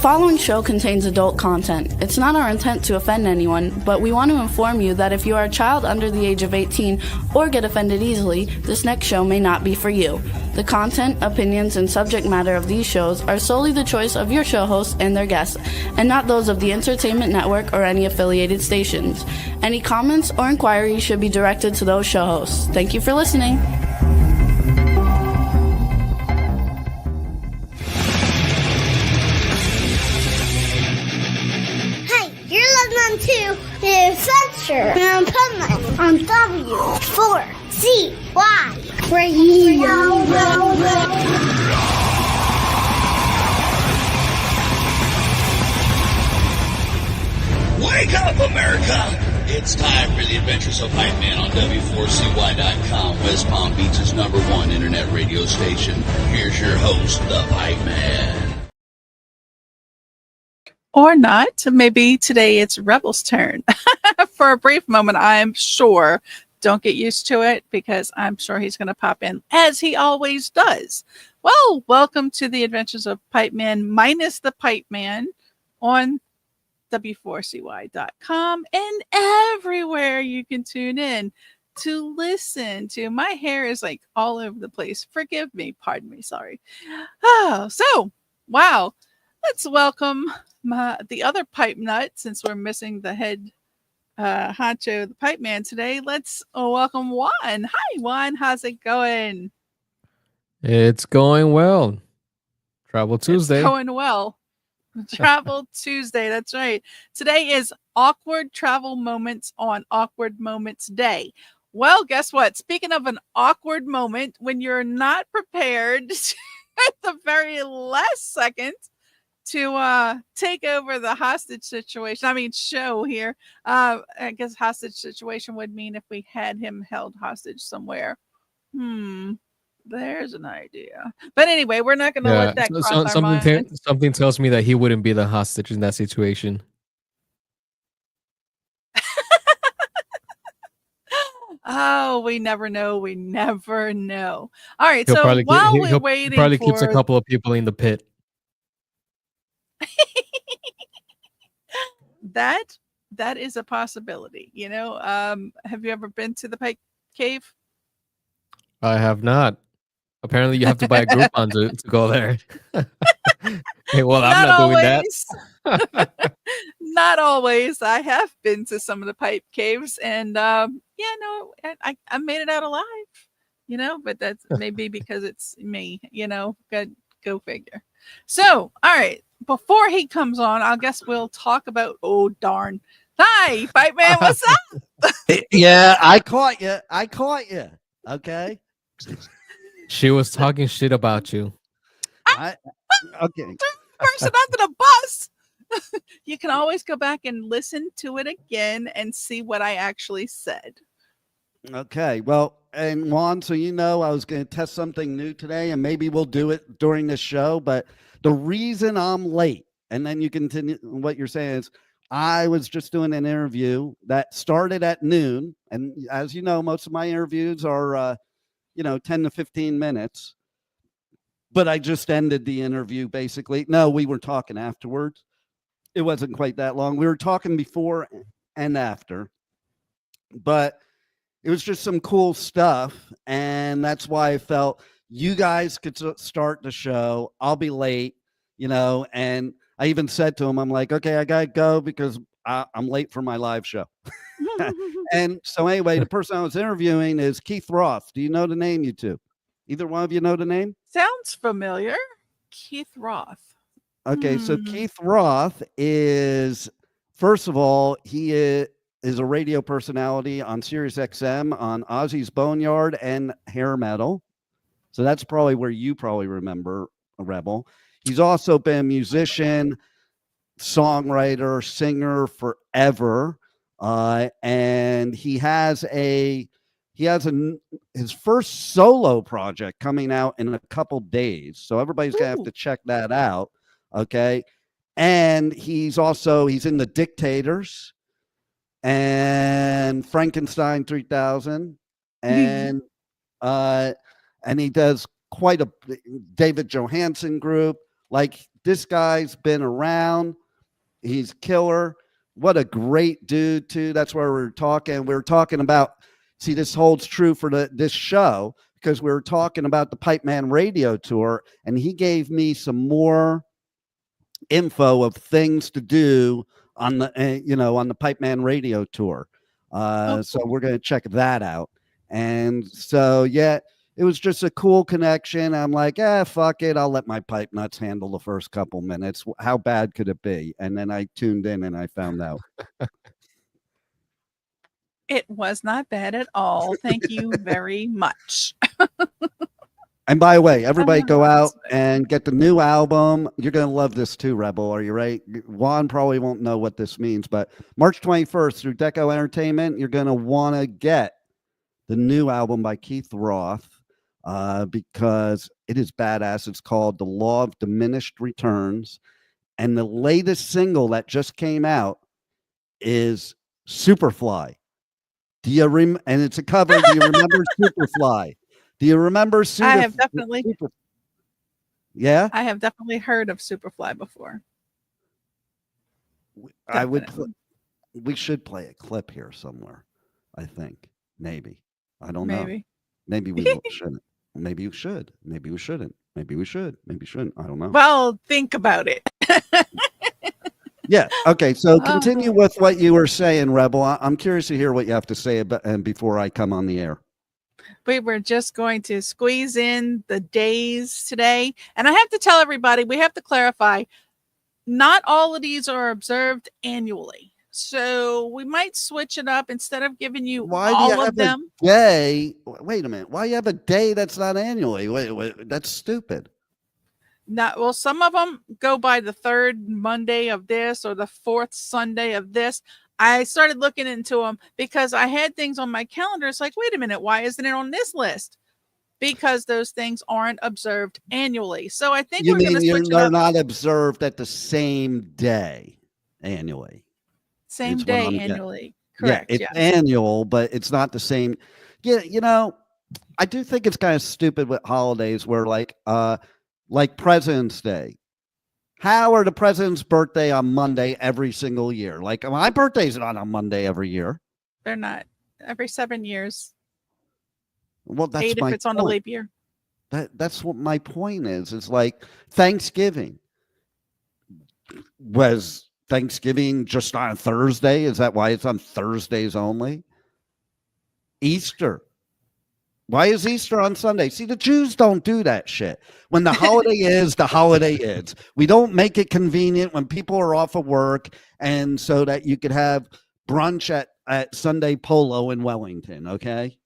following show contains adult content. It's not our intent to offend anyone, but we want to inform you that if you are a child under the age of 18 or get offended easily, this next show may not be for you. The content, opinions, and subject matter of these shows are solely the choice of your show hosts and their guests, and not those of the Entertainment Network or any affiliated stations. Any comments or inquiries should be directed to those show hosts. Thank you for listening. To the Adventure in Pipeman on W4CY Radio. Wake up, America! It's time for the Adventures of Pipeman on W4CY.com, West Palm Beach's #1 internet radio station. Here's your host, the Pipeman. Or not. Maybe today it's Rebel's turn. For a brief moment, I'm sure. Don't get used to it because I'm sure he's going to pop in as he always does. Well, welcome to the Adventures of Pipeman minus the Pipeman on W4CY.com and everywhere you can tune in to listen to. My hair is like all over the place. Forgive me. Pardon me. Sorry. Oh, so, wow. Let's welcome the other pipe nut, since we're missing the head honcho, the pipe man today. Let's welcome Juan. Hi, Juan. How's it going? It's going well. Travel Tuesday. It's going well. Travel Tuesday. That's right. Today is Awkward Travel Moments on Awkward Moments Day. Well, guess what? Speaking of an awkward moment, when you're not prepared at the very last second to take over the hostage situation. I mean, show here. I guess hostage situation would mean if we had him held hostage somewhere. There's an idea. But anyway, we're not going to let that cross our mind. Something tells me that he wouldn't be the hostage in that situation. Oh, we never know. We never know. All right. He'll So while we're waiting, he probably keeps a couple of people in the pit. That is a possibility. You know, have you ever been to the Pike Cave? I have not. Apparently, you have to buy a Groupon to go there. Hey, well, I'm not doing that. Not always. I have been to some of the pipe caves, and I made it out alive. You know, but that's maybe because it's me. You know, go figure. So, all right. Before he comes on, I guess we'll talk about. Oh darn! Hi, Pipe Man. What's up? Yeah, I caught you. Okay. She was talking shit about you. Okay. Person under the bus. You can always go back and listen to it again and see what I actually said. Okay. Well, and Juan, so you know, I was going to test something new today, and maybe we'll do it during the show. But the reason I'm late, and then you continue what you're saying, is I was just doing an interview that started at noon, and as you know, most of my interviews are 10 to 15 minutes. But I just ended the interview basically. No, we were talking afterwards. It wasn't quite that long. We were talking before and after. But it was just some cool stuff. And that's why I felt you guys could start the show. I'll be late, and I even said to him, I'm like, okay, I got to go because I'm late for my live show. And so anyway, the person I was interviewing is Keith Roth. Do you know the name, you two? Either one of you know the name? Sounds familiar. Keith Roth. Okay, so Keith Roth is, first of all, he is a radio personality on Sirius XM on Ozzy's Boneyard and Hair Metal. So that's probably where you probably remember a Rebel. He's also been a musician, songwriter, singer forever. And he has his first solo project coming out in a couple days. So everybody's going to have to check that out. Okay. And he's in the Dictators and Frankenstein 3000 and he does quite a David Johansen group. Like this guy's been around. He's killer. What a great dude, too. That's where we were talking. We were talking about, see, this holds true for this show, because we were talking about the Pipeman Radio Tour, and he gave me some more info of things to do on the on the Pipeman Radio Tour. So we're going to check that out. And so yeah, it was just a cool connection. I'm like, fuck it, I'll let my pipe nuts handle the first couple minutes. How bad could it be? And then I tuned in and I found out it was not bad at all. Thank you very much. And by the way, everybody go out and get the new album. You're going to love this too, Rebel. Are you right? Juan probably won't know what this means, but March 21st through Deco Entertainment, you're going to want to get the new album by Keith Roth because it is badass. It's called The Law of Diminished Returns. And the latest single that just came out is Superfly. And it's a cover. Do you remember Superfly? Do you remember I have definitely. Yeah? I have definitely heard of Superfly before. We should play a clip here somewhere, I think. Maybe. I don't know. Maybe we shouldn't. Maybe we should. Maybe we shouldn't. Maybe we should. Maybe we shouldn't. I don't know. Well, think about it. Yeah. Okay. So continue with what you were saying, Rebel. I'm curious to hear what you have to say before I come on the air. We were just going to squeeze in the days today. And I have to tell everybody, we have to clarify, not all of these are observed annually. So we might switch it up instead of giving you all of them. Wait a minute. Why you have a day that's not annually? Wait, that's stupid. Well, some of them go by the third Monday of this or the fourth Sunday of this. I started looking into them because I had things on my calendar. It's like, wait a minute, why isn't it on this list? Because those things aren't observed annually. So I think we're going to switch it up. They're not observed at the same day annually. Same day annually. Correct. Yeah, it's annual, but it's not the same. Yeah, I do think it's kind of stupid with holidays where like President's Day. How are the president's birthday on Monday every single year? Like my birthday's not on Monday every year. They're not. Every 7 years. Well, that's 8 if it's on a leap year. That's what my point is. It's like Thanksgiving. Was Thanksgiving just on a Thursday? Is that why it's on Thursdays only? Easter. Why is Easter on Sunday? See, the Jews don't do that shit. When the holiday is, the holiday is. We don't make it convenient when people are off of work and so that you could have brunch at Sunday Polo in Wellington, okay?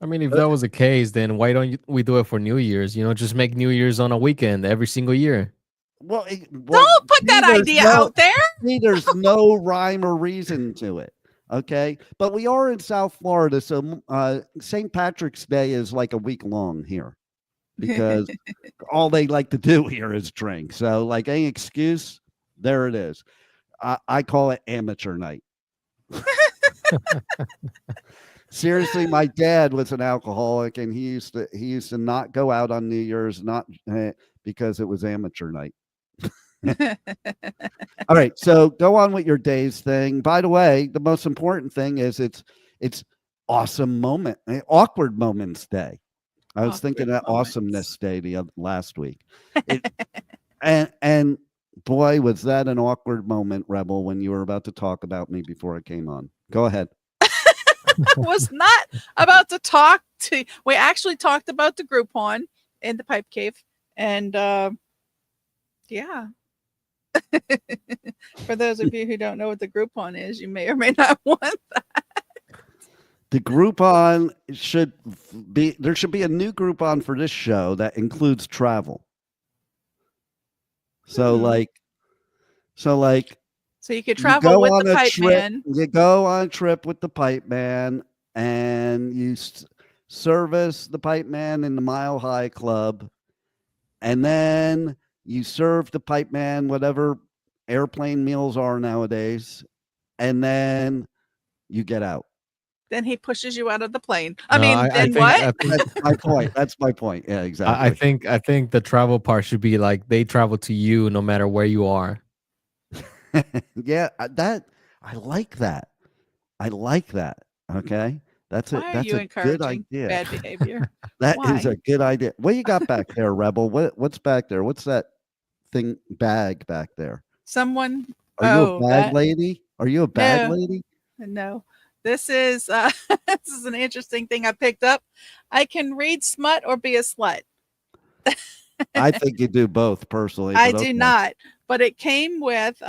I mean, if that was the case, then why don't we do it for New Year's? Just make New Year's on a weekend every single year. Well, don't put that idea out there. See, there's no rhyme or reason to it. Okay, but we are in South Florida, so St. Patrick's Day is like a week long here because all they like to do here is drink. So, like, any excuse, there it is. I call it amateur night. Seriously, my dad was an alcoholic, and he used to not go out on New Year's, because it was amateur night. All right, so go on with your days thing. By the way, the most important thing is it's awkward moments day. I was thinking of awesomeness day last week. And boy, was that an awkward moment, Rebel, when you were about to talk about me before I came on. Go ahead. Was not about to talk to. We actually talked about the Groupon in the Pipe Cave, and yeah. For those of you who don't know what the Groupon is, you may or may not want that. The Groupon should be a new Groupon for this show that includes travel. So you could travel with the Pipeman. You go on a trip with the Pipeman, and you service the Pipeman in the Mile High Club, and then you serve the Pipeman whatever airplane meals are nowadays, and then you get out. Then he pushes you out of the plane. That's my point. That's my point. Yeah, exactly. I think the travel part should be like they travel to you no matter where you are. Yeah, I like that. I like that. Okay, that's Why that's are you a good encouraging idea. bad behavior? That Why? is a good idea. What you got back there, Rebel? What's back there? What's that bag back there? Someone. Are you a bag lady? Are you a bag No. lady? No. This is this is an interesting thing I picked up. I can read smut or be a slut. I think you do both personally. I but do okay. not, but it came with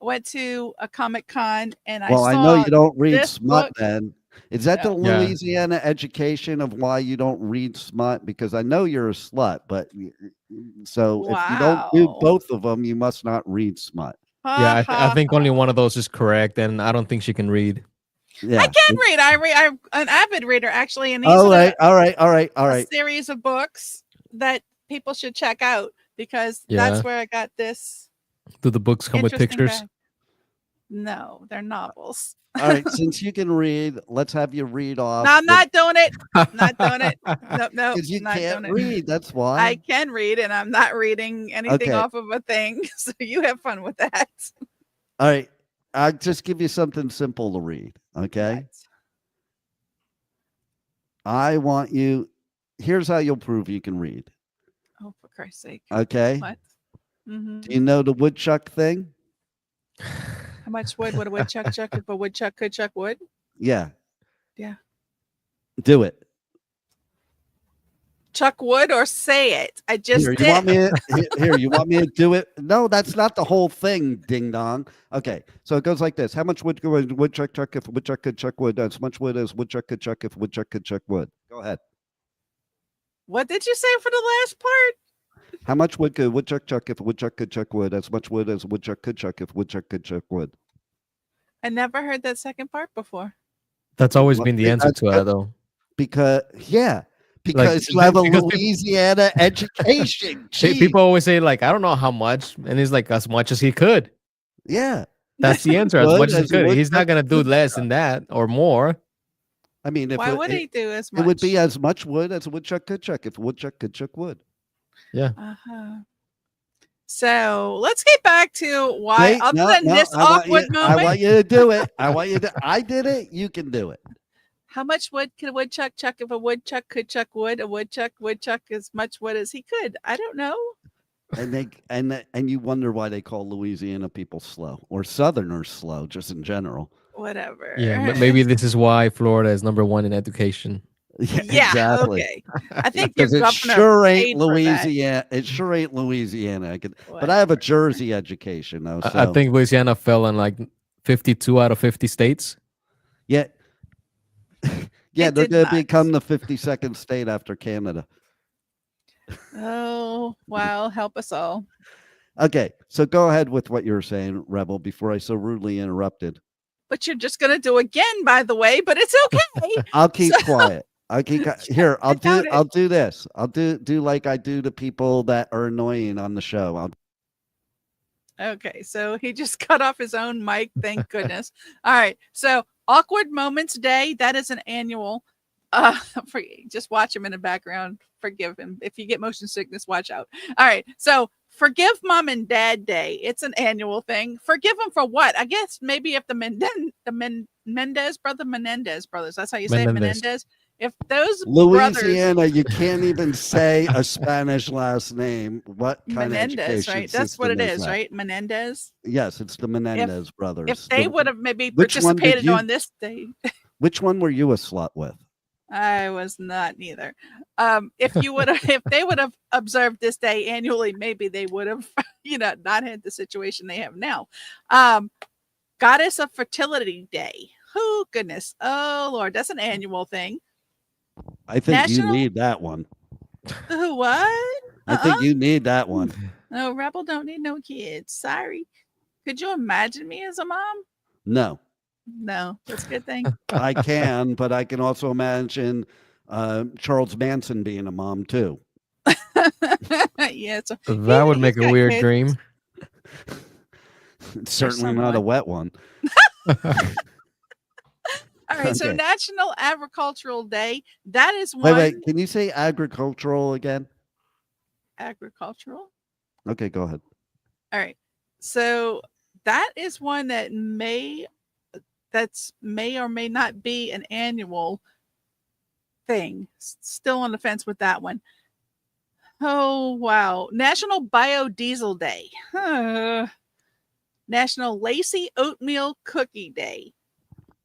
went to a Comic-Con and I Well, saw I know you don't read this smut book. then. Is that the Yeah. Louisiana education of why you don't read smut? Because I know you're a slut, but so if you don't do Wow. both of them, you must not read smut. Yeah, I think only one of those is correct, and I don't think she can read. Yeah, I can read. I'm an avid reader actually, and these all are right. a series of books that people should check out because that's where I got this. Do the books come with pictures? Bag. No, they're novels. All right, since you can read, let's have you read off. No, I'm not doing it. Not doing it. No. Because you not can't doing it. read. That's why. I can read, and I'm not reading anything off of a thing. So you have fun with that. All right. I'll just give you something simple to read. Okay. Right. I want you. Here's how you'll prove you can read. Oh, for Christ's sake. Okay. What? Mm-hmm. Do you know the woodchuck thing? How much wood would a woodchuck chuck if a woodchuck could chuck wood? Yeah. Yeah. Do it. Chuck wood or say it. I just here, did. you want me to, here, you want me to do it? No, that's not the whole thing, ding dong. Okay, so it goes like this. How much wood could a woodchuck chuck if a woodchuck could chuck wood? As much wood as woodchuck could chuck if a woodchuck could chuck wood. Go ahead. What did you say for the last part? How much wood could a woodchuck chuck if a woodchuck could chuck wood? As much wood as a woodchuck could chuck if a woodchuck could chuck wood. I never heard that second part before. That's always been the answer to that, though. Because you have a Louisiana education. People always say, like, I don't know how much. And he's like, as much as he could. Yeah. That's the answer. As much as he could. He's not going to do less than that or more. I mean, why would he do as much? It would be as much wood as a woodchuck could chuck if a woodchuck could chuck wood. Yeah. So let's get back to why, this awkward moment. I want you to do it. I did it. You can do it. How much wood could a woodchuck chuck if a woodchuck could chuck wood? A woodchuck would chuck as much wood as he could. I don't know. And you wonder why they call Louisiana people slow or Southerners slow, just in general. Whatever. Yeah, but maybe this is why Florida is #1 in education. Yeah, exactly. Okay. I think because it sure ain't Louisiana. It sure ain't Louisiana. But I have a Jersey education though. So. I think Louisiana fell in like 52 out of 50 states. Yeah. Yeah, they're going to become the 52nd state after Canada. Oh, wow. Help us all. Okay, so go ahead with what you were saying, Rebel, before I so rudely interrupted. But you're just going to do again, by the way, but it's okay. I'll keep quiet. I'll keep here. I'll do this. I'll do like I do to people that are annoying on the show. Okay, so he just cut off his own mic. Thank goodness. All right, so Awkward Moments Day. That is an annual. Just watch him in the background. Forgive him. If you get motion sickness, watch out. All right, so Forgive Mom and Dad Day. It's an annual thing. Forgive them for what? I guess maybe if the Menendez brothers. That's how you say it, Menendez. If those Louisiana, brothers, you can't even say a Spanish last name. What kind Menendez, of education right? That's what it is, that? right? Menendez. Yes, it's the Menendez brothers. If they would have maybe participated on this day. Which one were you a slut with? I was not neither. If they would have observed this day annually, maybe they would have, not had the situation they have now. Goddess of Fertility Day. Oh goodness. Oh Lord, that's an annual thing. I think you need that one. What? I think you need that one. No, Rebel don't need no kids. Sorry. Could you imagine me as a mom? No. No, that's a good thing. I can, but I can also imagine Charles Manson being a mom too. Yeah, that would make a weird dream. It's certainly not a wet one. All right, Anyway, so Okay. National Agricultural Day. That is Wait, one. wait. Can you say agricultural again? Agricultural. Okay, go ahead. All right. So that is one that may or may not be an annual thing. Still on the fence with that one. Oh, wow. National Biodiesel Day. National Lacy Oatmeal Cookie Day.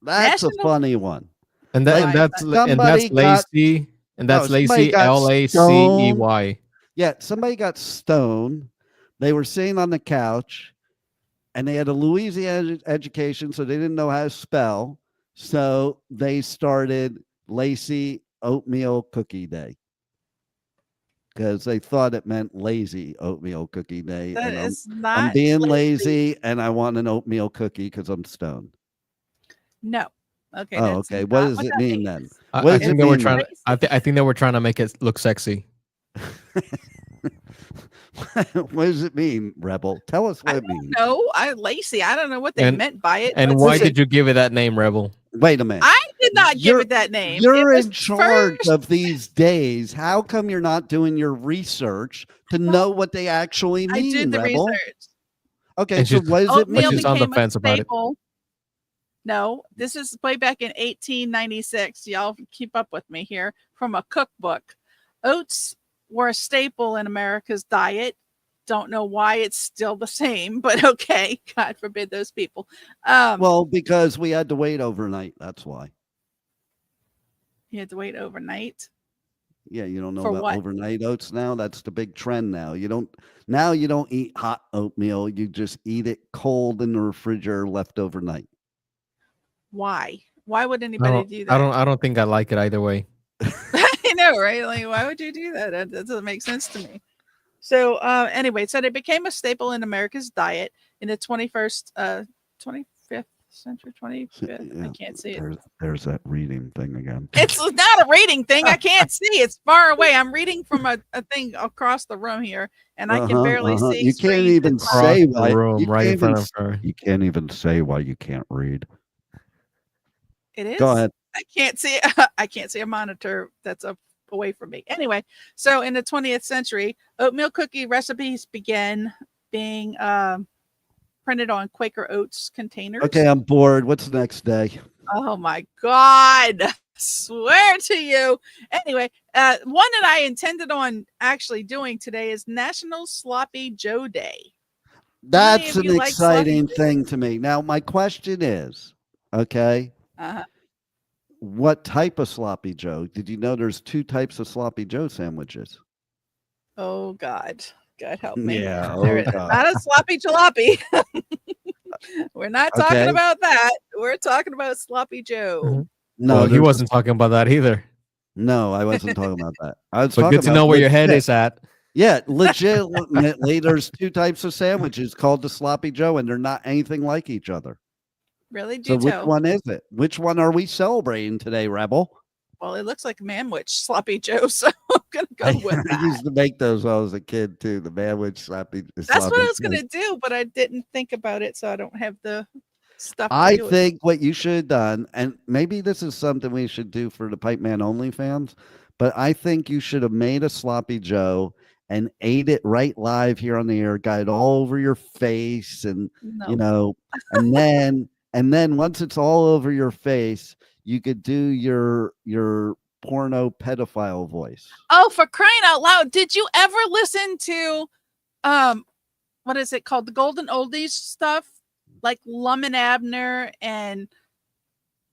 That's a funny one. And Like, that's somebody got- Lacey, and that's No, somebody Lacey, got Lacey. Yeah, somebody got stoned. They were sitting on the couch, and they had a Louisiana education, so they didn't know how to spell. So they started Lacy Oatmeal Cookie Day because they thought it meant lazy oatmeal cookie day. That And is not I'm being lazy, and I want an oatmeal cookie because I'm stoned. No. Okay. Oh, that's okay. not What does it that mean means. then? I What does think it they were mean? trying to. I think they were trying to make it look sexy. What does it mean, Rebel? Tell us what it means. No, Lacy. I don't know what they And- meant by it. And but why Listen. did you give it that name, Rebel? Wait a minute. I did not give You're- it that name. You're It was in charge first- of these days. How come you're not doing your research to know what they actually mean, I did the Rebel? research. Okay, And so she's- what does it Oatmeal She's mean? on the became a fence about it. staple. No, this is way back in 1896. Y'all keep up with me here from a cookbook. Oats were a staple in America's diet. Don't know why it's still the same, but okay. God forbid those people. Well, because we had to wait overnight. That's why. You had to wait overnight. Yeah, you don't know For about what? overnight oats now. That's the big trend now. You don't eat hot oatmeal. You just eat it cold in the refrigerator, left overnight. Why? Why would anybody do that? I don't think I like it either way. I know, right? Like, why would you do that? That doesn't make sense to me. So, anyway, so it became a staple in America's diet in the 25th century, 25th. I can't see it. There's that reading thing again. It's not a reading thing. I can't see. It's far away. I'm reading from a thing across the room here, and I can barely see. You can't even Across say the why. room, You right in can't front even of her. You can't even say why you can't read. It is. Go ahead. I can't see. I can't see a monitor that's up away from me. Anyway, so in the 20th century, oatmeal cookie recipes began being printed on Quaker Oats containers. Okay, I'm bored. What's the next day? Oh my God. Swear to you. Anyway, one that I intended on actually doing today is National Sloppy Joe Day. That's of an you like exciting sloppy thing to me. Now, my question is, okay, Uh-huh. what type of sloppy Joe? Did you know there's two types of sloppy Joe sandwiches? Oh God. God help me. Yeah. There Oh, is God. not a sloppy jalopy. We're not talking Okay. about that. We're talking about Sloppy Joe. Mhm. No, Well, he there's- wasn't talking about that either. No, I wasn't talking about that. I was But talking good to about know where your head legit- is at. Yeah, legitimately, there's two types of sandwiches called the sloppy Joe, and they're not anything like each other. Really? So Do which tell. one is it? Which one are we celebrating today, Rebel? Well, it looks like Manwich Sloppy Joe, so I'm gonna go with I that. used to make those when I was a kid too. The Manwich sloppy. That's what sloppy I was Joe. gonna do, but I didn't think about it, so I don't have the stuff. To I do it. think what you should have done, and maybe this is something we should do for the Pipeman only fans, but I think you should have made a sloppy Joe and ate it right live here on the air, got it all over your face, and No. you know, and then once it's all over your face, you could do your porno pedophile voice. Oh, for crying out loud! Did you ever listen to, what is it called? The Golden Oldies stuff, like Lum and Abner, and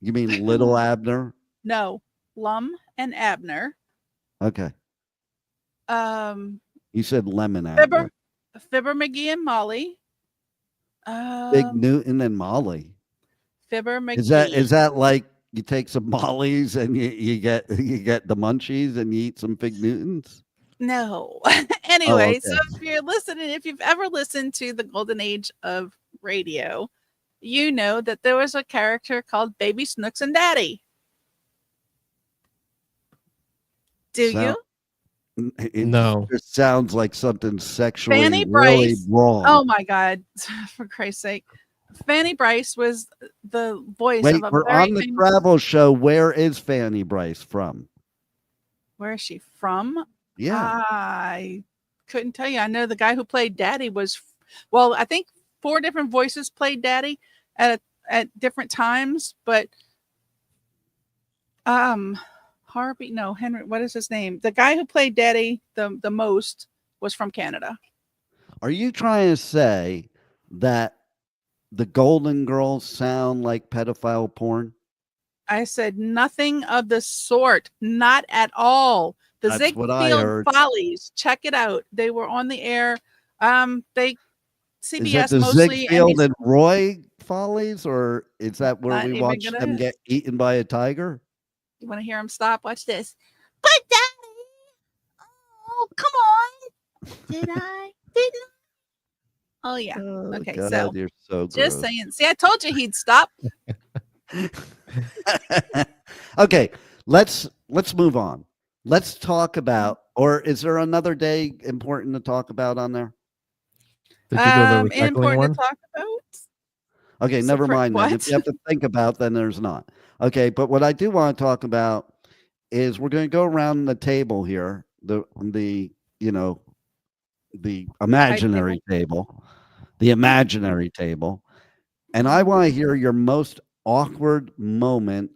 You mean Little Abner? no, Lum and Abner. Okay, Um, you said Lemon Abner. Fibber McGee and Molly. Big Newton and Molly. Fibber McGee. Is that like you take some mollies and you get the munchies and you eat some Fig Newtons? No. Anyway, okay. so if you've ever listened to the golden age of radio, you know that there was a character called Baby Snooks and Daddy. Do Sound- It No. just sounds like something sexually Fanny really Bryce. wrong. Oh my God, for Christ's sake. Fanny Bryce was the voice Wait, of a we're very on the famous. travel show. Where is Fanny Bryce from? Where is she from? Yeah. I couldn't tell you. I know the guy who played Daddy was, well, I think 4 different voices played Daddy at different times, but Harvey, no, Henry, what is his name? The guy who played Daddy the most was from Canada. Are you trying to say that the Golden Girls sound like pedophile porn? I said nothing of the sort. Not at all. The That's what I Ziegfeld heard. Follies. Check it out. They were on the air. They Is it CBS the mostly. Ziegfeld and Roy Follies, or is that where Not we even watch gonna- them get eaten by a tiger? You want to hear him stop? Watch this. But Daddy, oh come on! Did I? Didn't I? Oh yeah. Oh, Okay, God, so you're so just gross. saying. See, I told you he'd stop. Okay, let's move on. Let's talk about, or is there another day important to talk about on there? Did you do the recycling Important one? to talk about. Okay, never mind then. If What? you have to think about, then there's not. Okay, but what I do want to talk about is we're going to go around the table here, the imaginary table, the imaginary table, and I want to hear your most awkward moment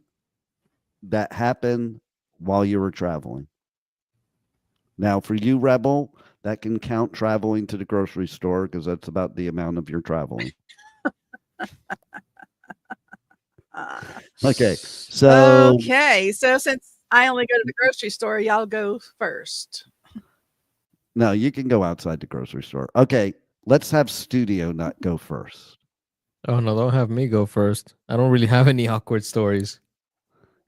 that happened while you were traveling. Now, for you, Rebel, that can count traveling to the grocery store because that's about the amount of your traveling. Okay, so since I only go to the grocery store, y'all go first. no, you can go outside the grocery store. Okay, let's have Studio Nut go first. Oh no, don't have me go first. I don't really have any awkward stories.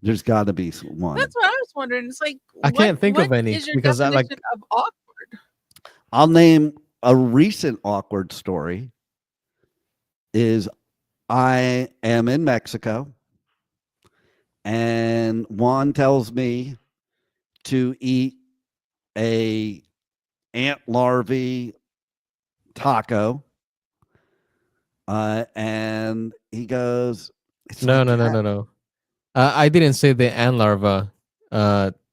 There's got to be one. That's what I was wondering. It's like I can't think of what any is your because I definition of awkward? I'll name a recent awkward story. Is I am in Mexico, and Juan tells me to eat a ant larvae taco, and he goes, "It's No, like no, no, cat." no, no. I didn't say the ant larva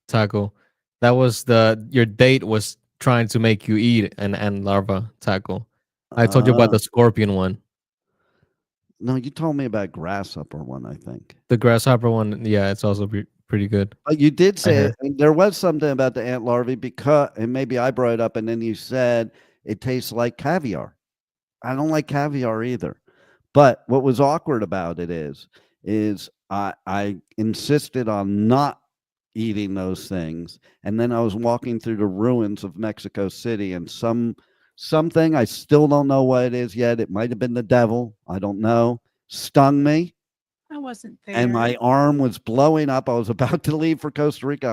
taco. That was your date was trying to make you eat an ant larva taco. I told you about the scorpion one. No, you told me about grasshopper one, I think. The grasshopper one, yeah, it's also pretty good. But you did say heard. there was something about the ant larvae because, and maybe I brought it up, and then you said it tastes like caviar. I don't like caviar either. But what was awkward about it is I insisted on not eating those things, and then I was walking through the ruins of Mexico City, and something I still don't know what it is yet. It might have been the devil. I don't know. Stung me. I wasn't there. And my arm was blowing up. I was about to leave for Costa Rica.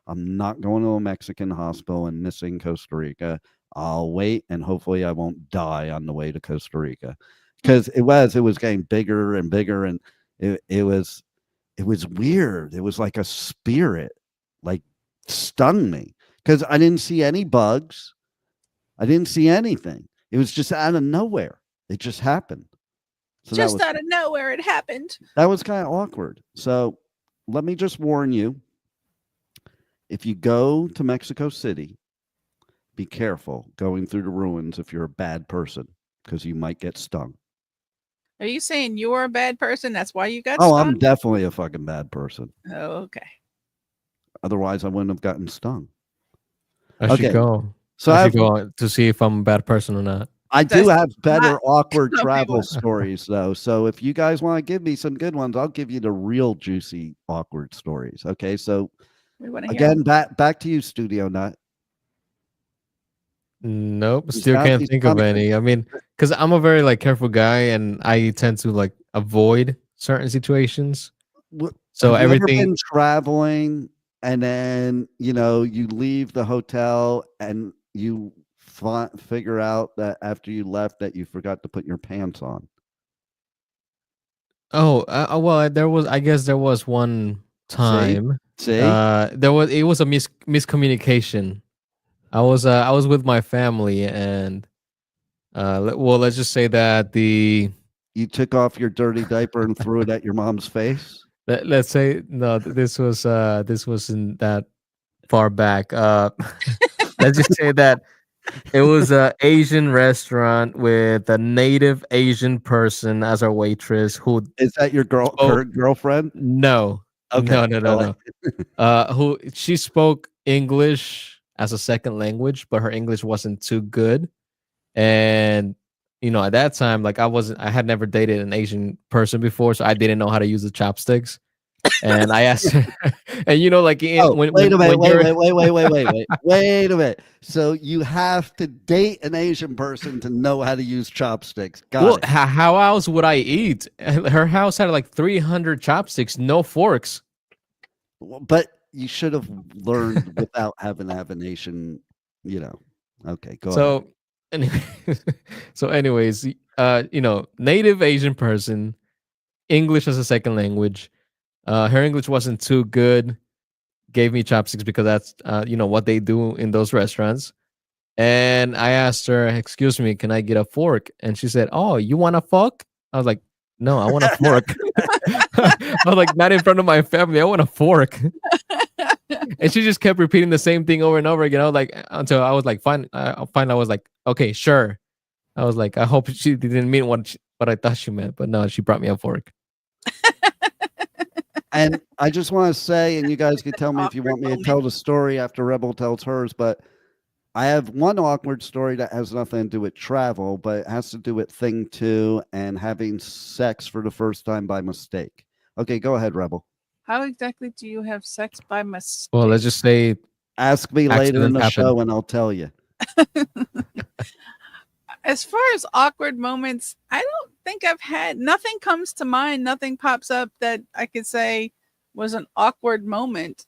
I'm not going to a Mexican hospital and missing Costa Rica. I'll wait, and hopefully I won't die on the way to Costa Rica. Because it was getting bigger and bigger, and it was weird. It was like a spirit like stung me because I didn't see any bugs. I didn't see anything. It was just out of nowhere. It just happened. So just out of nowhere, it happened. That was kind of awkward. So let me just warn you. If you go to Mexico City, be careful going through the ruins if you're a bad person, because you might get stung. Are you saying you're a bad person? That's why you got Oh, stung? I'm definitely a fucking bad person. Oh, okay. Otherwise, I wouldn't have gotten stung. I should go. So I should go to see if I'm a bad person or not. I do have better awkward some travel people. stories, though. So if you guys want to give me some good ones, I'll give you the real juicy awkward stories. Okay, so We want to hear again, back to you, Studio Nut. Nope, There's still gotta can't be think of something. any. I mean, because I'm a very careful guy, and I tend to avoid certain situations. So Have you ever everything. been traveling, and then you leave the hotel, and you figure out that after you left that you forgot to put your pants on? Oh, well, I guess there was one time. See? It was a miscommunication. I was with my family, and let's just say that the you took off your dirty diaper and threw it at your mom's face? Let's say no. This wasn't that far back. Let's just say that it was a Asian restaurant with a native Asian person as our waitress who Is that your current girlfriend? no. Okay, No. Who she spoke English as a second language, but her English wasn't too good. And at that time, like I had never dated an Asian person before, so I didn't know how to use the chopsticks. And I asked her, and like wait a minute, wait a minute. So you have to date an Asian person to know how to use chopsticks. Got it. How else would I eat? Her house had like 300 chopsticks, no forks. But you should have learned without having to have an Asian, Okay, go ahead. Anyways, native Asian person, English as a second language. Her English wasn't too good. Gave me chopsticks because that's what they do in those restaurants. And I asked her, "Excuse me, can I get a fork?" And she said, "Oh, you want a fork?" I was like, "No, I want a fork." I was like, "Not in front of my family. I want a fork." And she just kept repeating the same thing over and over again. I was like, until I was like, fine. I was like, okay, sure. I was like, I hope she didn't mean what I thought she meant, but no, she brought me a fork. And I just want to say, and you guys can tell me if you want me to tell the story after Rebel tells hers, but I have one awkward story that has nothing to do with travel, but it has to do with thing 2 and having sex for the first time by mistake. Okay, go ahead, Rebel. How exactly do you have sex by mistake? Well, let's just say, ask me later in the show and I'll tell you. As far as awkward moments, I don't think I've had, nothing comes to mind. Nothing pops up that I could say was an awkward moment.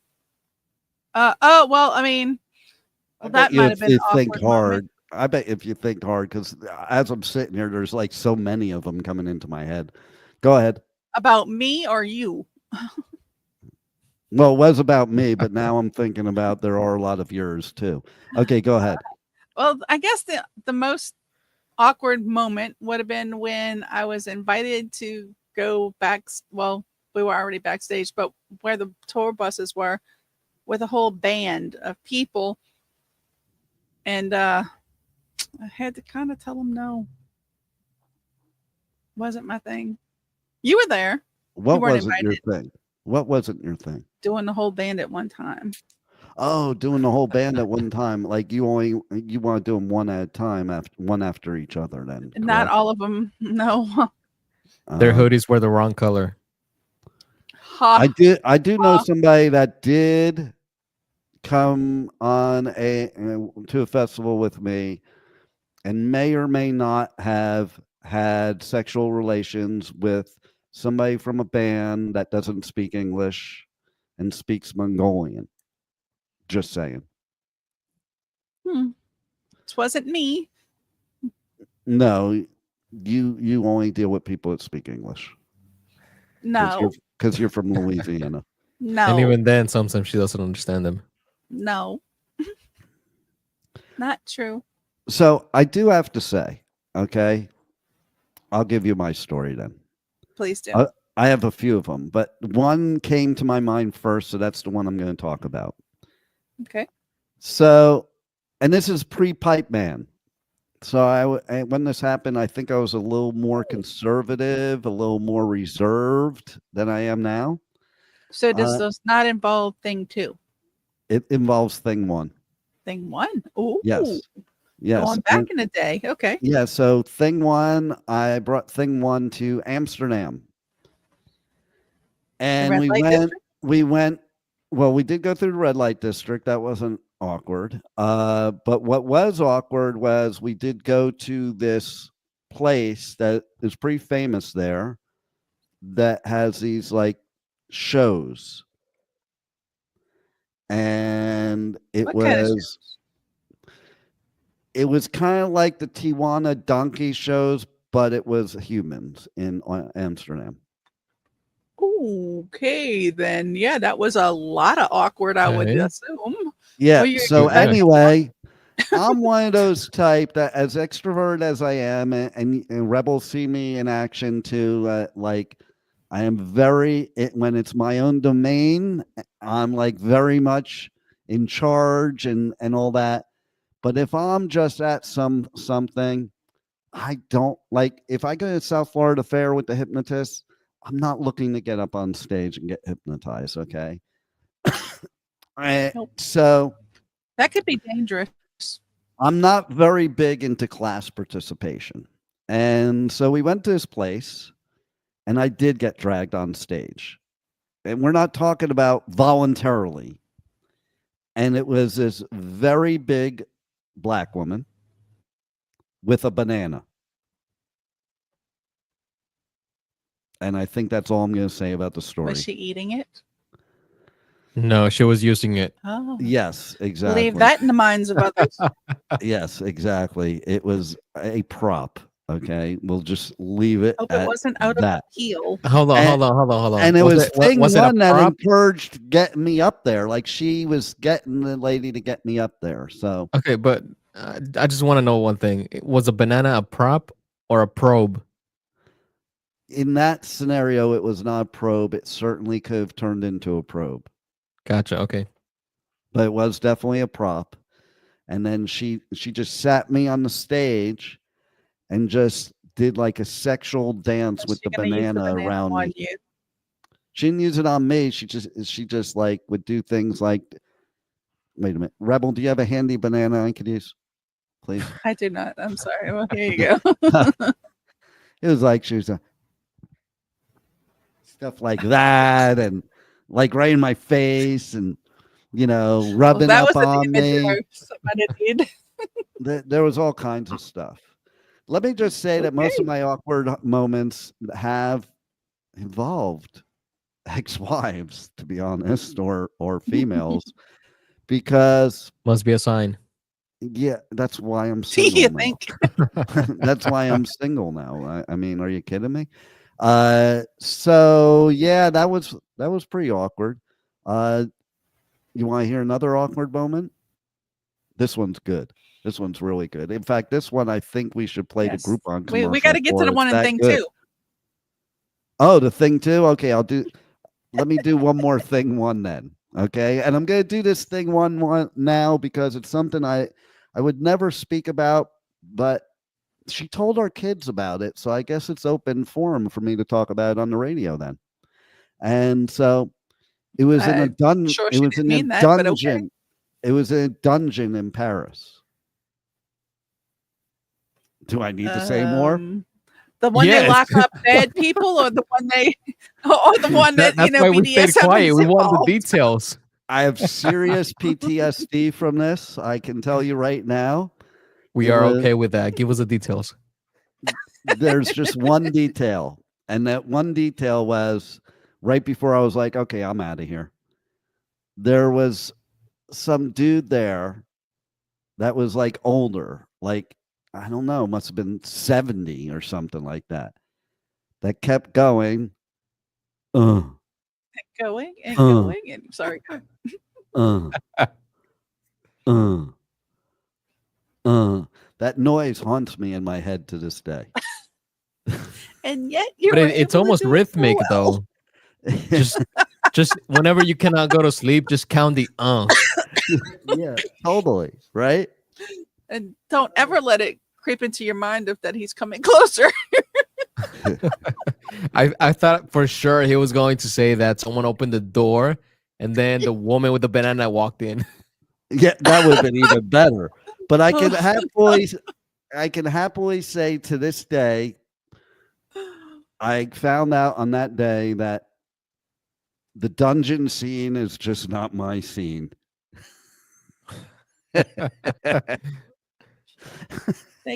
That might have been an awkward moment. I bet if you think hard, because as I'm sitting here, there's like so many of them coming into my head. Go ahead. About me or you? Well, it was about me, but now I'm thinking about there are a lot of yours too. Okay, go ahead. Well, I guess the most awkward moment would have been when I was invited to go back. Well, we were already backstage, but where the tour buses were with a whole band of people. And I had to kind of tell them no. Wasn't my thing. You were there. What wasn't your thing? What wasn't your thing? Doing the whole band at one time. Oh, doing the whole band at one time. Like you want to do them one at a time, one after each other. Then correct? Not all of them. No. Their hoodies were the wrong color. I do know somebody that did come on to a festival with me, and may or may not have had sexual relations with somebody from a band that doesn't speak English and speaks Mongolian. Just saying. It wasn't me. No, you only deal with people that speak English. No. Because you're from Louisiana. No. And even then, sometimes she doesn't understand them. No. Not true. So I do have to say, okay, I'll give you my story then. Please do. I have a few of them, but one came to my mind first, so that's the one I'm going to talk about. Okay. So, and this is pre-Pipeman. So when this happened, I think I was a little more conservative, a little more reserved than I am now. So does not involve thing 2? It involves thing 1. Thing 1? Oh, yes. Going back in the day. Okay. Yeah. So thing 1, I brought thing 1 to Amsterdam, and we went. Well, we did go through the red light district. That wasn't awkward. But what was awkward was we did go to this place that is pretty famous there that has these like shows. And it was kind of like the Tijuana donkey shows, but it was humans in Amsterdam. Okay, then. Yeah, that was a lot of awkward, I would assume. Yeah. So anyway, I'm one of those type that, as extrovert as I am, and rebels see me in action too. Like, I am when it's my own domain, I'm like very much in charge and all that. But if I'm just at something, I don't like. If I go to South Florida Fair with the hypnotist, I'm not looking to get up on stage and get hypnotized. Okay. Nope. So That could be dangerous. I'm not very big into class participation. And so we went to this place and I did get dragged on stage. And we're not talking about voluntarily. And it was this very big black woman with a banana. And I think that's all I'm going to say about the story. Was she eating it? No, she was using it. Oh, Yes, exactly. leave that in the minds of others. Yes, exactly. It was a prop. Okay, we'll just leave it. Hope it at wasn't out that. of heel. Hold on. And it was thing was it a one that prop? encouraged getting me up there. Like she was getting the lady to get me up there. So Okay, but I just want to know one thing. Was a banana a prop or a probe? in that scenario, it was not a probe. It certainly could have turned into a probe, Gotcha. Okay. but it was definitely a prop. And then she just sat me on the stage and just did like a sexual dance with She the gonna use the banana around on me. you. She didn't use it on me. She just like would do things like, wait a minute, Rebel, do you have a handy banana I could use, please? I do not. I'm sorry. Well, here you go. It was like she was stuff like that, and like right in my face, and rubbing that up was on an image me. of somebody did. There was all kinds of stuff. Let me just say that most of my awkward moments have involved ex-wives, to be honest, or females, because Must be a sign. yeah, that's why I'm Do single you now. think? That's why I'm single now. I mean, are you kidding me? So yeah, that was pretty awkward. You want to hear another awkward moment? This one's good. This one's really good. In fact, this one I think we should play Yes. the Groupon commercial. We got to get to the for. one It's and that thing good. too. Oh, the thing too? Okay, let me do one more thing one then. Okay. And I'm gonna do this thing one now because it's something I would never speak about, but she told our kids about it. So I guess it's open forum for me to talk about it on the radio then. And so it was in a dungeon. Sure It she was didn't in a mean that, but okay. dungeon. It was in a dungeon in Paris. Do I need to say more? The one they Yes. lock up dead people, or the one or the one that That's why we stayed BDSM quiet. is We want involved. the details. I have serious PTSD from this. I can tell you right now. We It are was- okay with that. Give us the details. There's just one detail, and that one detail was right before I was like, okay, I'm out of here. There was some dude there that was like older, like, I don't know, must have been 70 or something like that, that kept going. Going and going and sorry. That noise haunts me in my head to this day. And yet you But were it's able to almost do it so rhythmic well. though. Just whenever you cannot go to sleep, just count the Yeah, totally. Right? And don't ever let it creep into your mind of that he's coming closer. I thought for sure he was going to say that someone opened the door and then the woman with the banana walked in. Yeah, that would have been even better. But I can happily say to this day, I found out on that day that the dungeon scene is just not my scene. They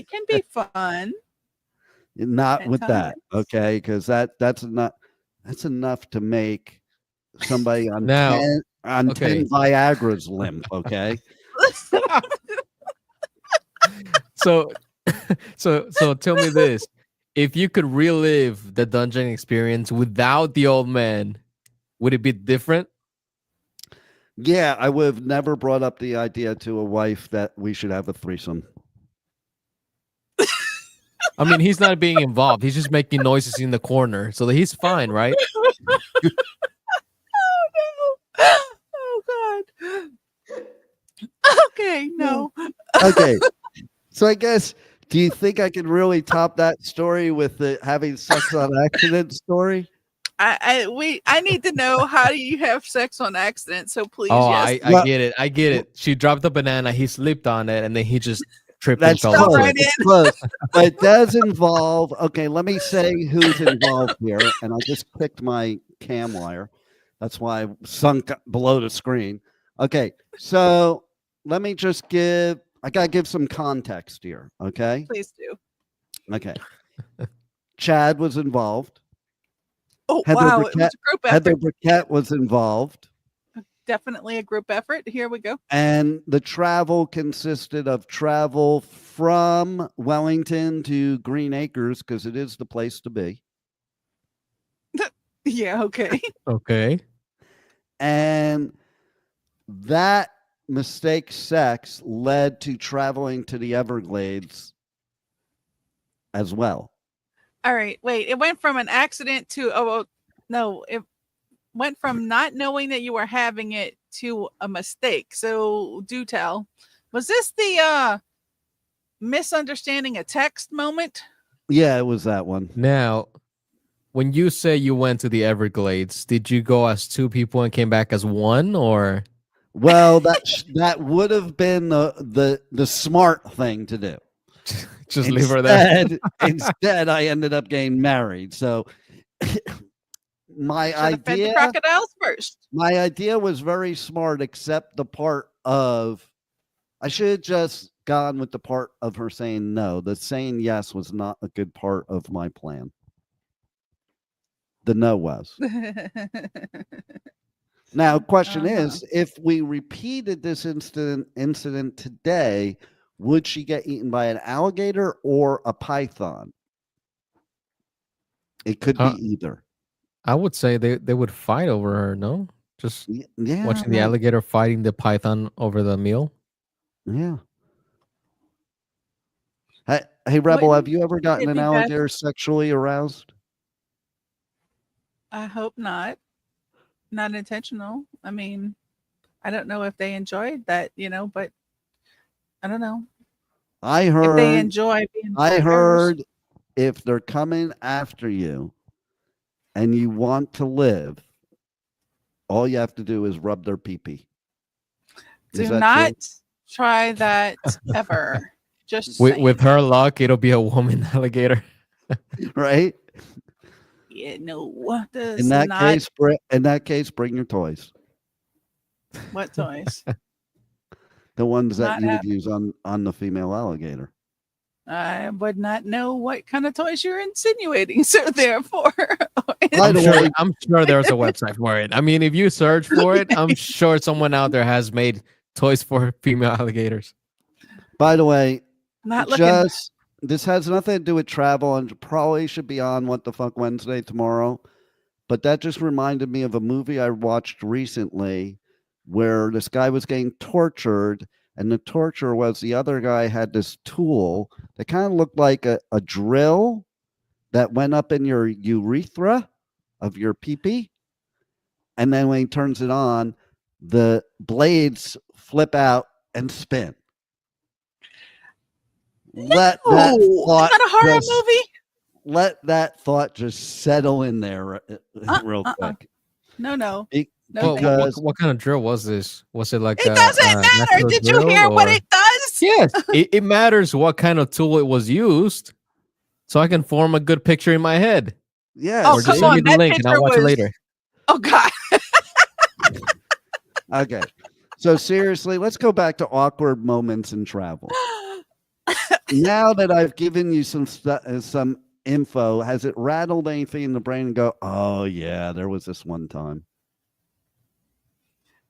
can be fun. Not At with that, times. okay? Because that's enough to make somebody on Now, 10 okay. Viagra's limp, okay? So tell me this. If you could relive the dungeon experience without the old man, would it be different? Yeah, I would have never brought up the idea to a wife that we should have a threesome. I mean, he's not being involved. He's just making noises in the corner, so he's fine, right? Oh God. Okay, no. Okay. So I guess, do you think I can really top that story with the having sex on accident story? I need to know, how do you have sex on accident? So please, Oh, yes. I get it. I get it. She dropped the banana. He slipped on it, and then he just tripped and That's fell close. over right it. It's close. But it does involve. Okay, let me say who's involved here. And I just clicked my cam wire. That's why I sunk below the screen. Okay, so let me just give. I gotta give some context here. Okay. Please do. Okay. Chad was involved. Oh Heather wow, it was Burkett- a group effort. Heather Burkett was involved. Definitely a group effort. Here we go. And the travel consisted of travel from Wellington to Green Acres because it is the place to be. Yeah, okay. Okay. And that mistake sex led to traveling to the Everglades as well. All right, wait. It went from an accident to no, it went from not knowing that you were having it to a mistake. So do tell. Was this the misunderstanding a text moment? Yeah, it was that one. Now, when you say you went to the Everglades, did you go as two people and came back as one, or? Well, that would have been the smart thing to do. Just leave her there. Instead, I ended up getting married. So my Should have fed the idea, crocodiles first. my idea was very smart, except the part of I should have just gone with the part of her saying no. The saying yes was not a good part of my plan. The no was. Now, question is, if we repeated this incident today, would she get eaten by an alligator or a python? It could be either. I would say they would fight over her, no? Just Yeah, watching the alligator fighting the python over the meal. Yeah. Hey, Rebel, have Wouldn't you ever gotten it an be best- alligator sexually aroused? I hope not. Not intentional. I mean, I don't know if they enjoyed that, but I don't know. I If they heard. enjoy being I predators. heard if they're coming after you and you want to live, all you have to do is rub their pee-pee. Is Do that not try that ever. Just With saying. her luck, it'll be a woman alligator. true? Right? Yeah, no. Does In that not, case, bring your toys. what toys? The ones that Not you would happening. use on the female alligator. I would not know what kind of toys you're insinuating, so therefore. By the way, I'm sure there's a website for it. I mean, if you search for it, I'm sure someone out there has made toys for female alligators. by the way, Not looking. this has nothing to do with travel and probably should be on What the Fuck Wednesday tomorrow. But that just reminded me of a movie I watched recently where this guy was getting tortured, and the torture was the other guy had this tool that kind of looked like a drill that went up in your urethra of your pee-pee. And then when he turns it on, the blades flip out and spin. Let that Oh, thought is that a horror just- movie? Let that thought just settle in there real quick. No. Be- No, because What kind of drill was this? Was it like It doesn't matter. natural Did you drill, hear what or- it does? Yes, it matters what kind of tool it was used, so I can form a good picture in my head. yeah. Oh, Or come just on, send me the that link and I'll picture watch it was- later. Oh God. Okay. So seriously, let's go back to awkward moments in travel. Now that I've given you some info, has it rattled anything in the brain and go, oh yeah, there was this one time?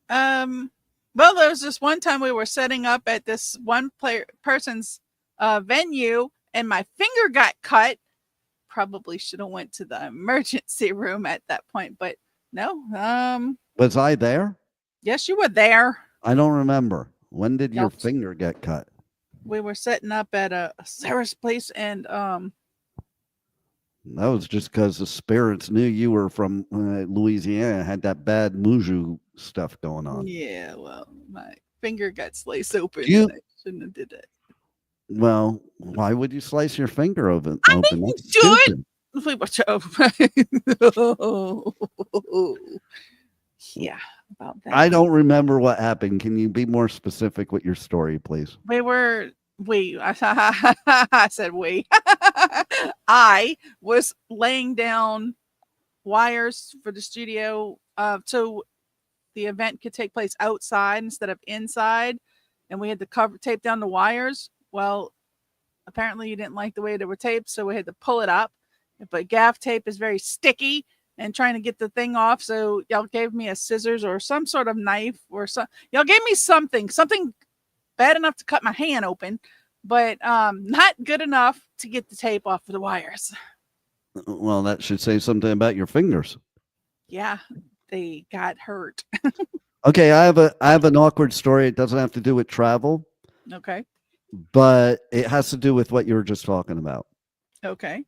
Well, there was this one time we were setting up at this one person's venue, and my finger got cut. Probably should have went to the emergency room at that point, but no. Was I there? Yes, you were there. I don't remember. When did your Yep. finger get cut? We were setting up at Sarah's place, and That was just because the spirits knew you were from Louisiana, had that bad moujou stuff going on. yeah, well, my finger got sliced open. You- And I shouldn't have did that. Well, why would you slice your finger open? I mean, you That's should. stupid. Yeah, about that. I don't remember what happened. Can you be more specific with your story, please? I said we. I was laying down wires for the studio so the event could take place outside instead of inside, and we had to tape down the wires. Well, apparently you didn't like the way they were taped, so we had to pull it up. But gaff tape is very sticky and trying to get the thing off, so y'all gave me a scissors or some sort of knife or y'all gave me something bad enough to cut my hand open, but not good enough to get the tape off of the wires. Well, that should say something about your fingers. Yeah, they got hurt. Okay, I have an awkward story. It doesn't have to do with travel, Okay. but it has to do with what you were just talking about. Okay.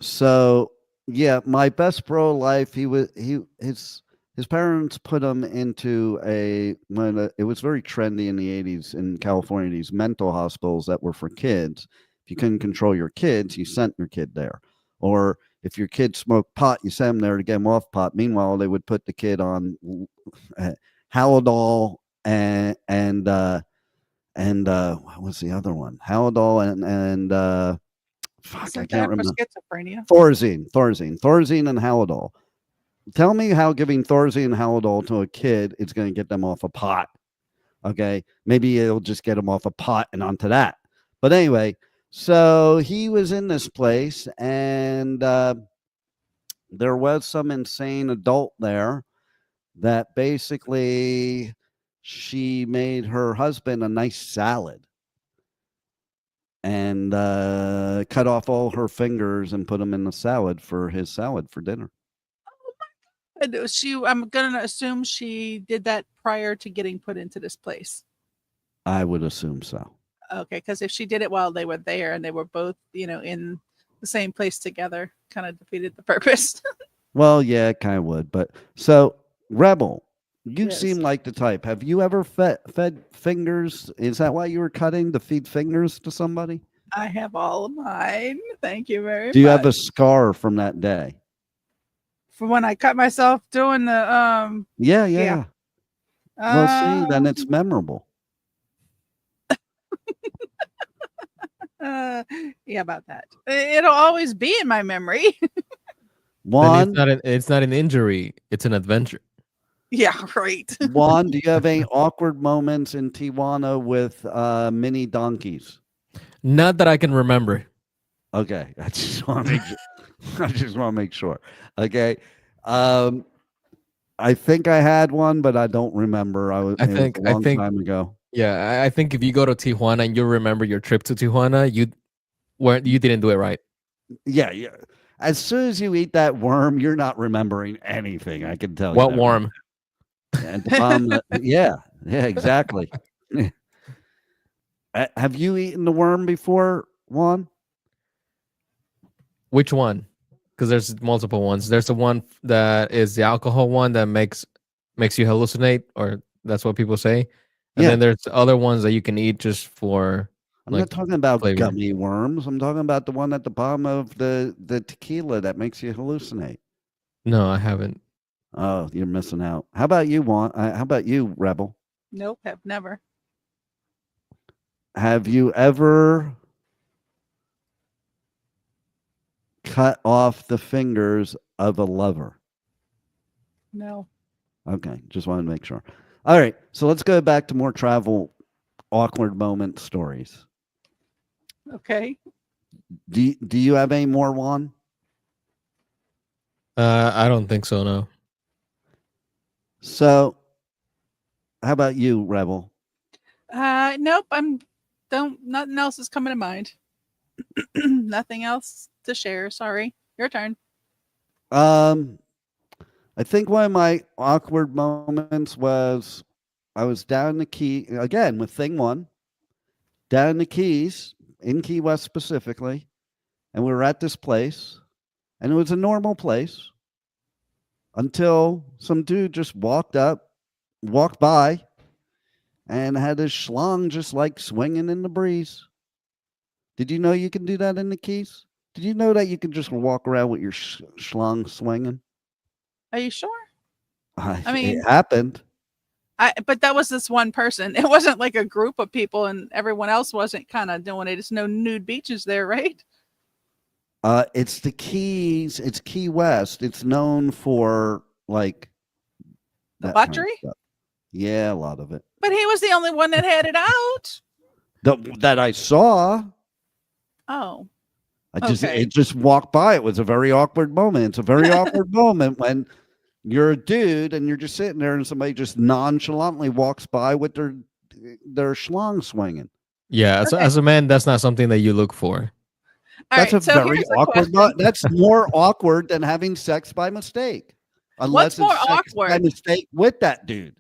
So, yeah, my best bro life, his parents put him into it was very trendy in the 80s in California, these mental hospitals that were for kids. If you couldn't control your kids, you sent your kid there. Or if your kid smoked pot, you sent them there to get them off pot. Meanwhile, they would put the kid on Halidol and what was the other one? Halidol and fuck, Isn't I can't that remember. for schizophrenia? Thorazine and Halidol. Tell me how giving Thorazine and Halidol to a kid is going to get them off a pot. Okay, maybe it'll just get them off a pot and onto that. But anyway, so he was in this place, and there was some insane adult there that basically she made her husband a nice salad and cut off all her fingers and put them in the salad for his salad for dinner. I'm gonna assume she did that prior to getting put into this place. I would assume so. Okay, because if she did it while they were there and they were both, in the same place together, kind of defeated the purpose. Well, yeah, it kind of would. But so, Rebel, you Yes. seem like the type. Have you ever fed fingers? Is that why you were cutting, to feed fingers to somebody? I have all of mine. Thank you very much. Do you have a scar from that day? For when I cut myself doing the Yeah. Well, see, then it's memorable. yeah, about that. It'll always be in my memory. Juan, It's not an injury. It's an adventure. Yeah, right. Juan, do you have any awkward moments in Tijuana with mini donkeys? Not that I can remember. Okay, I just want to make sure. I just want to make sure. Okay, I think I had one, but I don't remember. I think- it was a long time ago. Yeah, I think if you go to Tijuana and you remember your trip to Tijuana, you didn't do it right. Yeah. As soon as you eat that worm, you're not remembering anything. I can tell you. What that. worm? And yeah, exactly. Have you eaten the worm before, Juan? Which one? Because there's multiple ones. There's the one that is the alcohol one that makes you hallucinate, or that's what people say. And then there's other ones that you can eat just for. I'm not talking about flavor. gummy worms. I'm talking about the one at the bottom of the tequila that makes you hallucinate. No, I haven't. Oh, you're missing out. How about you, Juan? How about you, Rebel? Nope, have never. Have you ever cut off the fingers of a lover? No. Okay, just wanted to make sure. All right, so let's go back to more travel awkward moment stories. Okay. Do you have any more, Juan? I don't think so. No. So, how about you, Rebel? Nope. Nothing else is coming to mind. Nothing else to share. Sorry. Your turn. I I think one of my awkward moments was I was down the Key again with thing one, down in the Keys, in Key West specifically, and we were at this place, and it was a normal place until some dude just walked by, and had his schlong just like swinging in the breeze. Did you know you can do that in the Keys? Did you know that you can just walk around with your schlong swinging? Are you sure? I mean, it happened. But that was this one person. It wasn't like a group of people, and everyone else wasn't kind of doing it. It's no nude beaches there, right? It's the Keys. It's Key West. It's known for like debauchery. Yeah, a lot of it. But he was the only one that had it out. That I saw. Oh. It just walked by. It was a very awkward moment. It's a very awkward moment when you're a dude and you're just sitting there and somebody just nonchalantly walks by with their schlong swinging. Yeah, as a man, that's not something that you look for. That's a very awkward. That's more awkward than having sex by mistake. Unless What's more it's sex awkward? by mistake with that dude.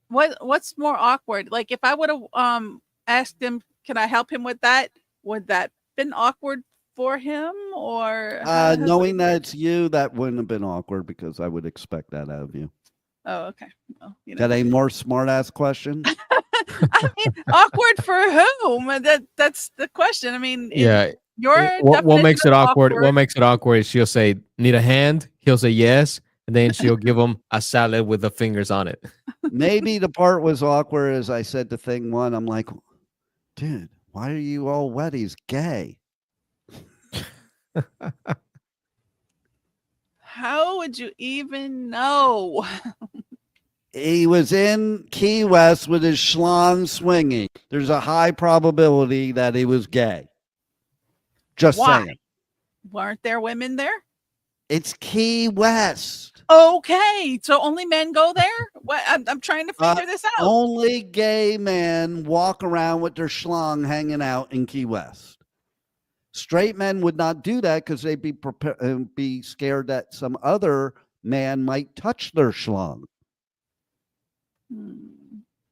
What's more awkward? Like if I would have asked him, can I help him with that? Would that been awkward for him, or knowing that it's you, that wouldn't have been awkward because I would expect that out of you. Oh, okay. Well, Got a more smart ass question? I mean, awkward for whom? That's the question. I mean, yeah. What makes it awkward? What makes it awkward is she'll say, "Need a hand?" He'll say yes, and then she'll give him a salad with the fingers on it. Maybe the part was awkward as I said to thing one. I'm like, dude, why are you all wet? He's gay. How would you even know? He was in Key West with his schlong swinging. There's a high probability that he was gay. Just saying. Weren't there women there? It's Key West. Okay, so only men go there? What? I'm trying to figure this out. Only gay men walk around with their schlong hanging out in Key West. Straight men would not do that because they'd be scared that some other man might touch their schlong.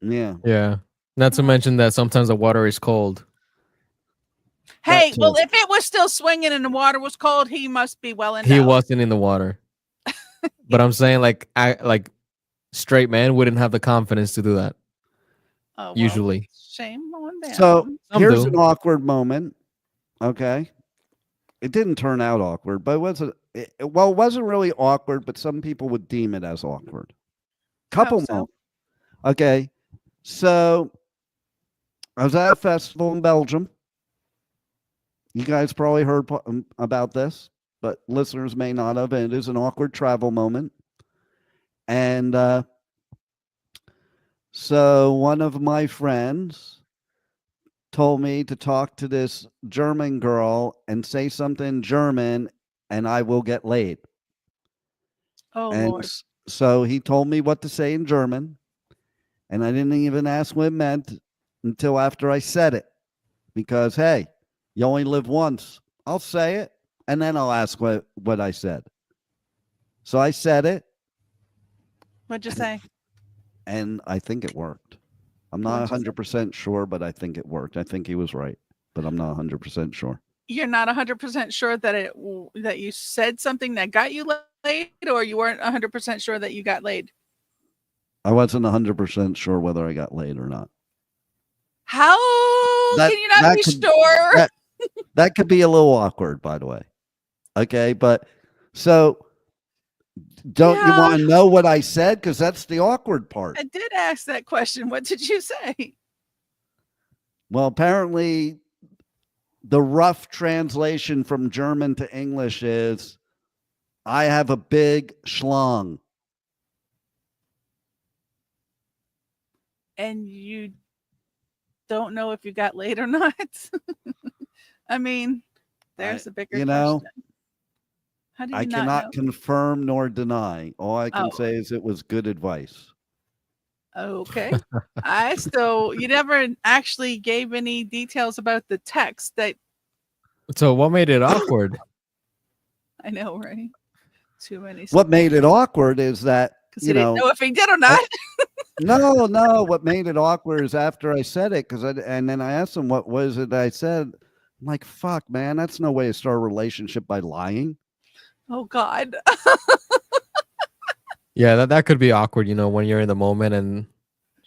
Yeah. Yeah. Not to mention that sometimes the water is cold. Hey, well, if it was still swinging and the water was cold, he must be well enough. He wasn't in the water. But I'm saying like straight man wouldn't have the confidence to do that. Oh, well, usually. Shame on them. So here's an awkward moment. Okay. It didn't turn out awkward, but it wasn't really awkward, but some people would deem it as awkward. Couple more. Okay. So I was at a festival in Belgium. You guys probably heard about this, but listeners may not have. And it is an awkward travel moment. And so one of my friends told me to talk to this German girl and say something in German and I will get laid. Oh, and Lord. So he told me what to say in German, and I didn't even ask what it meant until after I said it, because, hey, you only live once. I'll say it, and then I'll ask what I said. So I said it. What'd you say? And I think it worked. I'm not 100% sure, but I think it worked. I think he was right, but I'm not 100% sure. You're not 100% sure that that you said something that got you laid, or you weren't 100% sure that you got laid? I wasn't 100% sure whether I got laid or not. How can you not be sure? That could be a little awkward, by the way. Okay, but so don't you want to know what I said? Because that's the awkward part. I did ask that question. What did you say? Well, apparently the rough translation from German to English is, I have a big schlong. And you don't know if you got laid or not? I mean, there's a bigger question. How do you I cannot confirm nor deny. All I can say is it was good advice. Okay. You never actually gave any details about the text that. So what made it awkward? I know, right? Too many. What made it awkward is that, Because he didn't know if he did or not. No. What made it awkward is after I said it, and then I asked him what was it I said. I'm like, fuck, man, that's no way to start a relationship by lying. Oh God. Yeah, that could be awkward, when you're in the moment and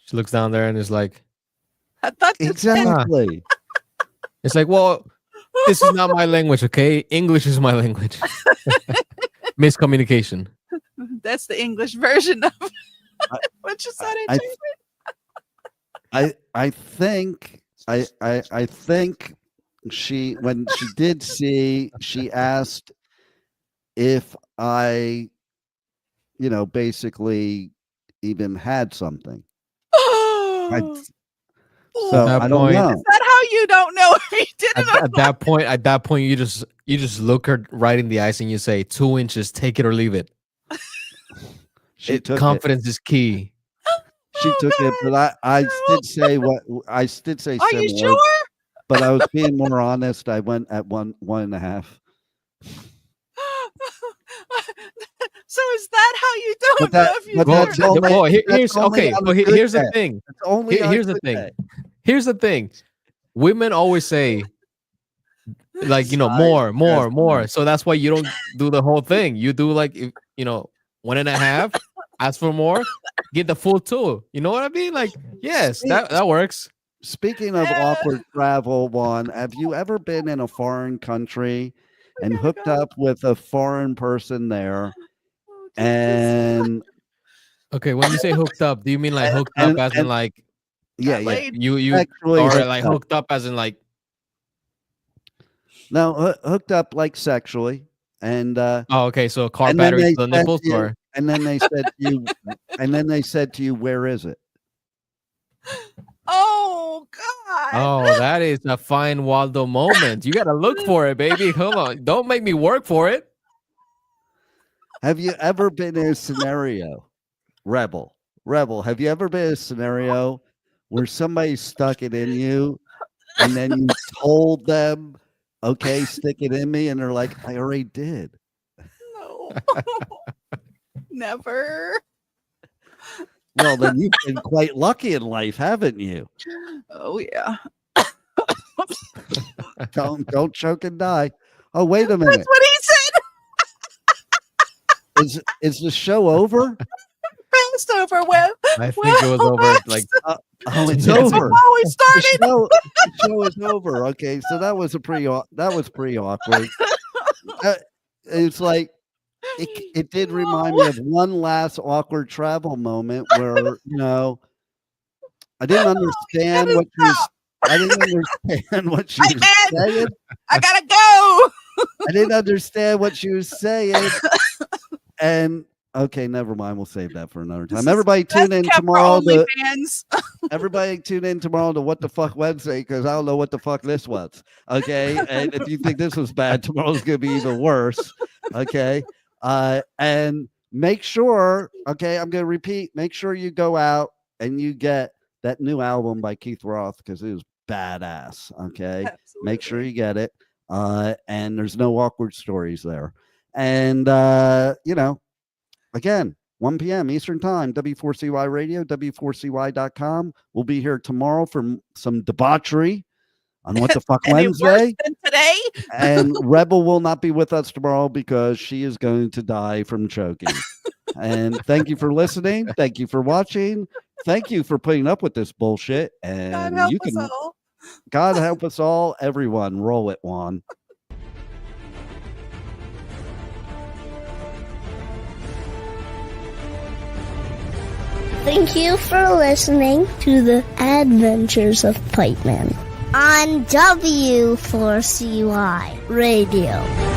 she looks down there and is like, I thought exactly. It's like, well, this is not my language, okay? English is my language. Miscommunication. That's the English version of what you said. I think she, when she did see, she asked if I, basically even had something. I don't know. Is that how you don't know if he did it? At that point, you just look her right in the eyes and you say, 2 inches, take it or leave it. Confidence is key. She took it, but I did say Are similar, you sure? But I was being more honest. I went at 1.5. So is that how you don't But know if you here's the thing. Here's the thing. Women always say, like, more. So that's why you don't do the whole thing. You do like, 1.5, ask for more, get the full 2. You know what I mean? Like, yes, that works. Speaking of awkward travel, Juan, have you ever been in a foreign country and hooked up with a foreign person there? And okay, when you say hooked up, do you mean like hooked up as in like, yeah, you actually, or like hooked up as in like, no, hooked up like sexually, and okay, so car battery to the nipples, or and then they said to you, where is it? Oh God! Oh, that is a fine Waldo moment. You gotta look for it, baby. Hold on, don't make me work for it. Have you ever been in a scenario, Rebel? Have you ever been in a scenario where somebody stuck it in you and then you told them, okay, stick it in me, and they're like, I already did? No. Never. Well, then you've been quite lucky in life, haven't you? Oh yeah. Don't choke and die. Oh, wait a minute. That's what he said. Is the show over? It's over. Well, I think it was over. Like, it's over. over. How we started. The show is over. Okay, so that was pretty awkward. It's like it did remind me of one last awkward travel moment where I didn't understand what she was. I didn't understand what she was saying. I gotta go. I didn't understand what she was saying. And okay, never mind. We'll save that for another time. Everybody tune in tomorrow. Everybody tune in tomorrow to What the Fuck Wednesday, because I don't know what the fuck this was. Okay, and if you think this was bad, tomorrow's gonna be even worse. Okay, and make sure. Okay, I'm gonna repeat. Make sure you go out and you get that new album by Keith Roth, because it is badass. Okay, absolutely. Make sure you get it. And there's no awkward stories there. And, again, 1 p.m. Eastern Time, W4CY Radio, W4CY.com. We'll be here tomorrow for some debauchery on What the Fuck Wednesday. Today? And Rebel will not be with us tomorrow because she is going to die from choking. And thank you for listening. Thank you for watching. Thank you for putting up with this bullshit. And God help us all. Everyone, roll it, Juan. Thank you for listening to the Adventures of Pipeman on W4CY Radio.